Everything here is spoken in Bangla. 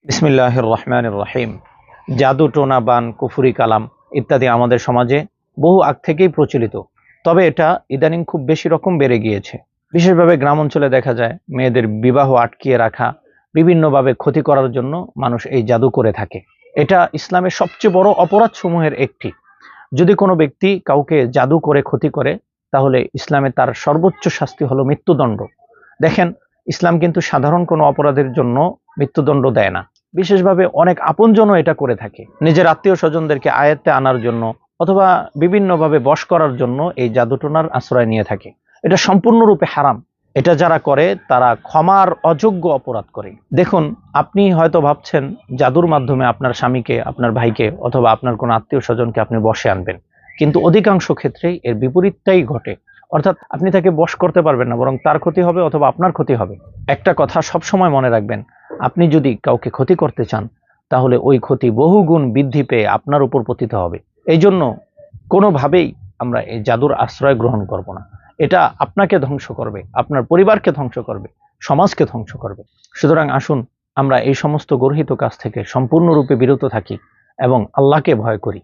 বিসমিল্লাহির রহমানির রহিম। জাদু টোনা বান কুফরি কালাম ইত্যাদি আমাদের সমাজে বহু আগ থেকেই প্রচলিত, তবে এটা ইদানিং খুব বেশি রকম বেড়ে গিয়েছে। বিশেষভাবে গ্রাম অঞ্চলে দেখা যায় মেয়েদের বিবাহ আটকিয়ে রাখা, বিভিন্নভাবে ক্ষতি করার জন্য মানুষ এই জাদু করে থাকে। এটা ইসলামের সবচেয়ে বড় অপরাধ সমূহের একটি। যদি কোনো ব্যক্তি কাউকে জাদু করে ক্ষতি করে, তাহলে ইসলামে তার সর্বোচ্চ শাস্তি হলো মৃত্যুদণ্ড। দেখেন, ইসলাম কিন্তু সাধারণ কোনো অপরাধের জন্য মৃত্যুদণ্ড দেয় না। বিশেষভাবে অনেক আপনজনও এটা করে থাকে, নিজের আত্মীয় স্বজনদেরকে আয়ত্তে আনার জন্য অথবা বিভিন্নভাবে বশ করার জন্য এই জাদুটোনার আশ্রয় নিয়ে থাকে। এটা সম্পূর্ণরূপে হারাম। এটা যারা করে তারা ক্ষমার অযোগ্য অপরাধ করে। দেখুন, আপনি হয়তো ভাবছেন জাদুর মাধ্যমে আপনার স্বামীকে, আপনার ভাইকে অথবা আপনার কোনো আত্মীয় স্বজনকে আপনি বশে আনবেন, কিন্তু অধিকাংশ ক্ষেত্রেই এর বিপরীতটাই ঘটে। অর্থাৎ আপনি তাকে বশ করতে পারবেন না, বরং তার ক্ষতি হবে অথবা আপনার ক্ষতি হবে। একটা কথা সবসময় মনে রাখবেন, আপনি যদি কাউকে ক্ষতি করতে চান, তাহলে ওই ক্ষতি বহু গুণ বৃদ্ধি পেয়ে আপনার উপর পতিত হবে। এই জন্য কোনোভাবেই আমরা এই জাদুর আশ্রয় গ্রহণ করব না। এটা আপনাকে ধ্বংস করবে, আপনার পরিবারকে ধ্বংস করবে, সমাজকে ধ্বংস করবে। সুতরাং আসুন আমরা এই সমস্ত গর্হিত কাজ থেকে সম্পূর্ণরূপে বিরত থাকি এবং আল্লাহকে ভয় করি।